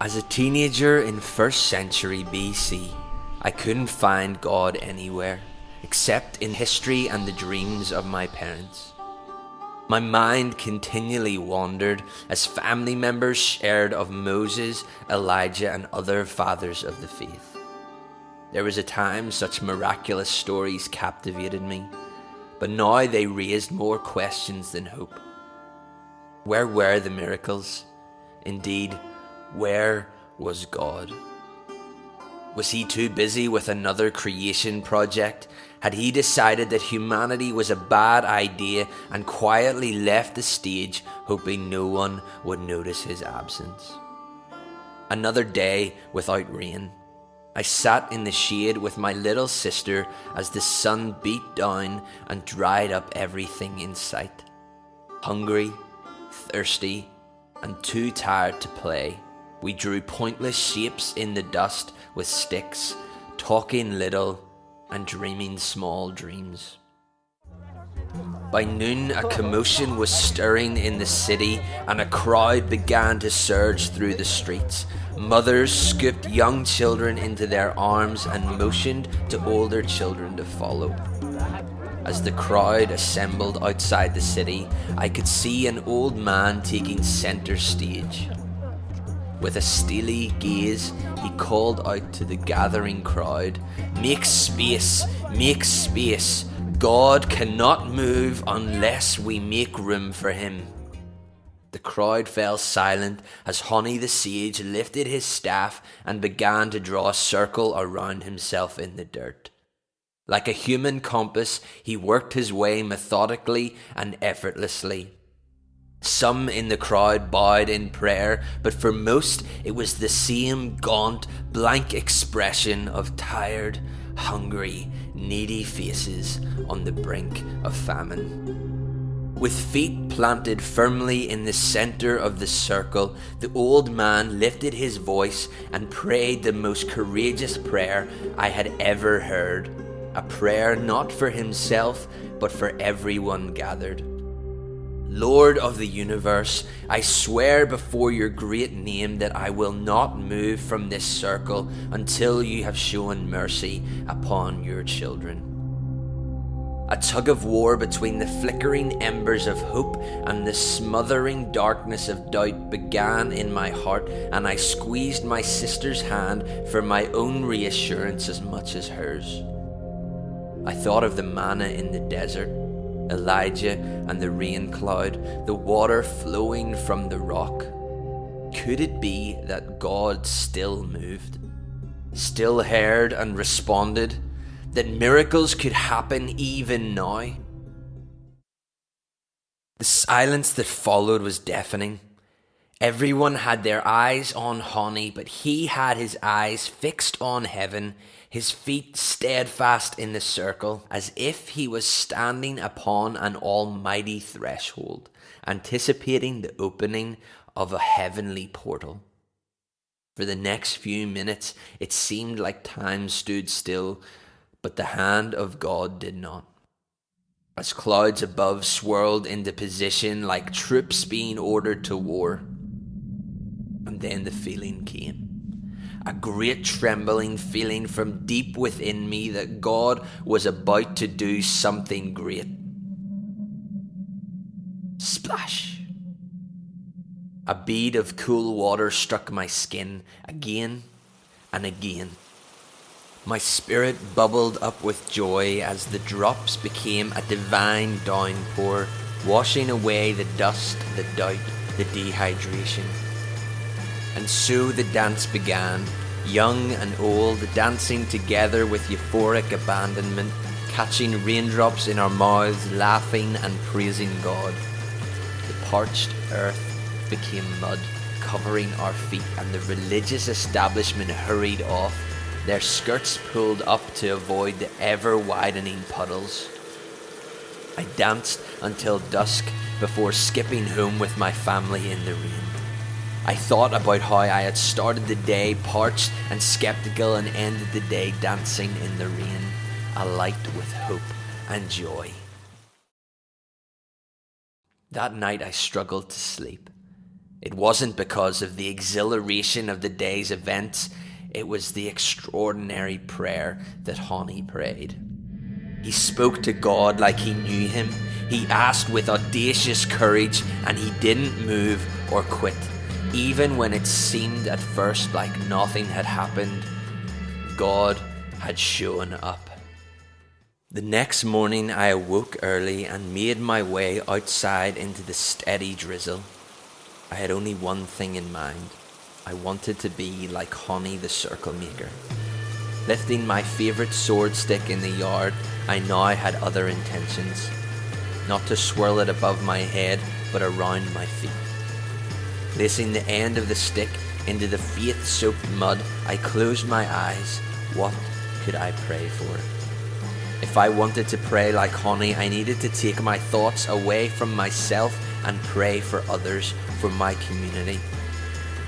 As a teenager in 1st century BC, I couldn't find God anywhere, except in history and the dreams of my parents. My mind continually wandered as family members shared of Moses, Elijah, and other fathers of the faith. There was a time such miraculous stories captivated me, but now they raised more questions than hope. Where were the miracles? Indeed, where was God? Was he too busy with another creation project? Had he decided that humanity was a bad idea and quietly left the stage, hoping no one would notice his absence? Another day without rain. I sat in the shade with my little sister as the sun beat down and dried up everything in sight. Hungry, thirsty, and too tired to play, we drew pointless shapes in the dust with sticks, talking little and dreaming small dreams. By noon, a commotion was stirring in the city and a crowd began to surge through the streets. Mothers scooped young children into their arms and motioned to older children to follow. As the crowd assembled outside the city, I could see an old man taking center stage. With a steely gaze, he called out to the gathering crowd, "Make space, make space. God cannot move unless we make room for him." The crowd fell silent as Honi the sage lifted his staff and began to draw a circle around himself in the dirt. Like a human compass, he worked his way methodically and effortlessly. Some in the crowd bowed in prayer, but for most it was the same gaunt, blank expression of tired, hungry, needy faces on the brink of famine. With feet planted firmly in the center of the circle, the old man lifted his voice and prayed the most courageous prayer I had ever heard. A prayer not for himself, but for everyone gathered. "Lord of the universe, I swear before your great name that I will not move from this circle until you have shown mercy upon your children." A tug of war between the flickering embers of hope and the smothering darkness of doubt began in my heart, and I squeezed my sister's hand for my own reassurance as much as hers. I thought of the manna in the desert, Elijah and the rain cloud, the water flowing from the rock. Could it be that God still moved, still heard and responded, that miracles could happen even now? The silence that followed was deafening. Everyone had their eyes on Honi, but he had his eyes fixed on heaven, his feet steadfast in the circle, as if he was standing upon an almighty threshold, anticipating the opening of a heavenly portal. For the next few minutes, it seemed like time stood still, but the hand of God did not. As clouds above swirled into position like troops being ordered to war. And then the feeling came. A great trembling feeling from deep within me that God was about to do something great. Splash! A bead of cool water struck my skin again and again. My spirit bubbled up with joy as the drops became a divine downpour, washing away the dust, the doubt, the dehydration. And so the dance began, young and old dancing together with euphoric abandonment, catching raindrops in our mouths, laughing and praising God. The parched earth became mud, covering our feet, and the religious establishment hurried off, their skirts pulled up to avoid the ever-widening puddles. I danced until dusk before skipping home with my family in the rain. I thought about how I had started the day parched and skeptical and ended the day dancing in the rain, alight with hope and joy. That night I struggled to sleep. It wasn't because of the exhilaration of the day's events, it was the extraordinary prayer that Honi prayed. He spoke to God like he knew him. He asked with audacious courage, and he didn't move or quit. Even when it seemed at first like nothing had happened, God had shown up. The next morning I awoke early and made my way outside into the steady drizzle. I had only one thing in mind. I wanted to be like Honi the circle maker. Lifting my favourite sword stick in the yard, I now had other intentions. Not to swirl it above my head, but around my feet. Placing the end of the stick into the faith-soaked mud, I closed my eyes. What could I pray for? If I wanted to pray like Honi, I needed to take my thoughts away from myself and pray for others, for my community.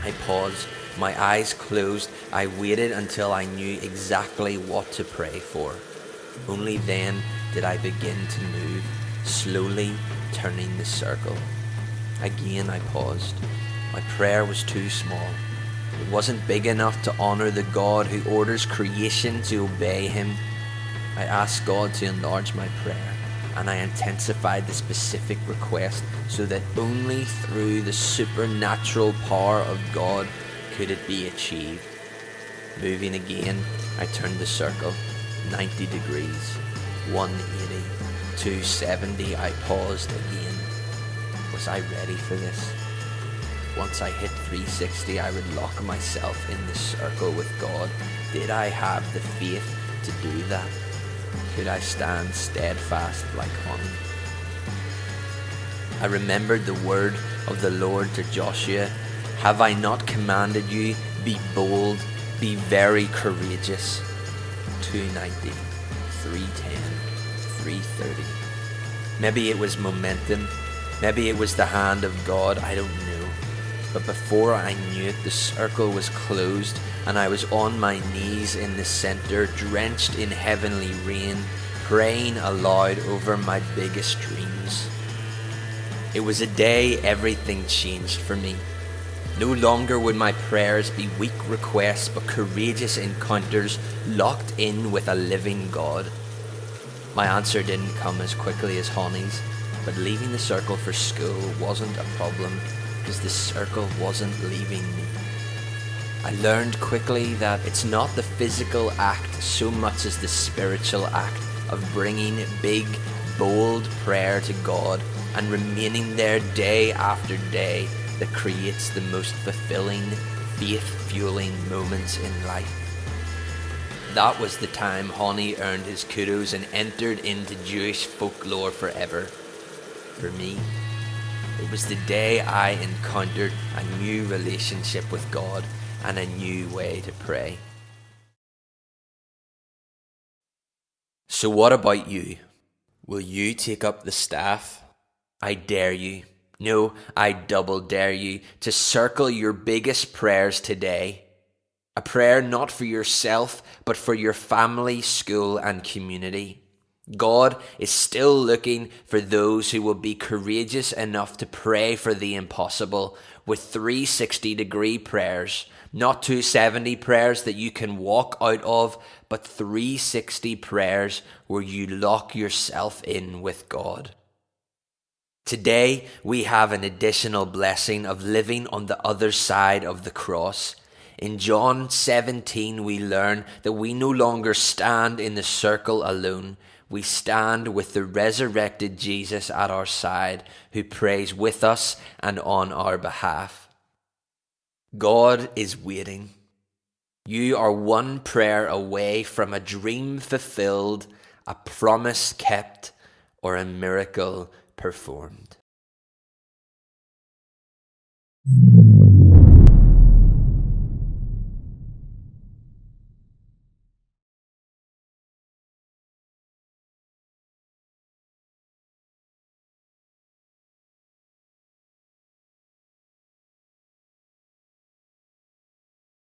I paused, my eyes closed. I waited until I knew exactly what to pray for. Only then did I begin to move, slowly turning the circle. Again I paused. My prayer was too small. It wasn't big enough to honor the God who orders creation to obey him. I asked God to enlarge my prayer, and I intensified the specific request so that only through the supernatural power of God could it be achieved. Moving again, I turned the circle, 90 degrees, 180, 270, I paused again. Was I ready for this? Once I hit 360, I would lock myself in the circle with God. Did I have the faith to do that? Could I stand steadfast like Honi? I remembered the word of the Lord to Joshua. Have I not commanded you, be bold, be very courageous? 290, 310, 330. Maybe it was momentum. Maybe it was the hand of God. I don't know. But before I knew it, the circle was closed and I was on my knees in the center, drenched in heavenly rain, praying aloud over my biggest dreams. It was a day everything changed for me. No longer would my prayers be weak requests, but courageous encounters locked in with a living God. My answer didn't come as quickly as Honi's, but leaving the circle for school wasn't a problem because the circle wasn't leaving me. I learned quickly that it's not the physical act so much as the spiritual act of bringing big, bold prayer to God and remaining there day after day that creates the most fulfilling, faith-fueling moments in life. That was the time Honi earned his kudos and entered into Jewish folklore forever. For me, it was the day I encountered a new relationship with God and a new way to pray. So what about you? Will you take up the staff? I dare you. No, I double dare you to circle your biggest prayers today. A prayer not for yourself, but for your family, school, and community. God is still looking for those who will be courageous enough to pray for the impossible with 360-degree prayers, not 270 prayers that you can walk out of, but 360 prayers where you lock yourself in with God. Today, we have an additional blessing of living on the other side of the cross. In John 17, we learn that we no longer stand in the circle alone. We stand with the resurrected Jesus at our side, who prays with us and on our behalf. God is waiting. You are one prayer away from a dream fulfilled, a promise kept, or a miracle performed.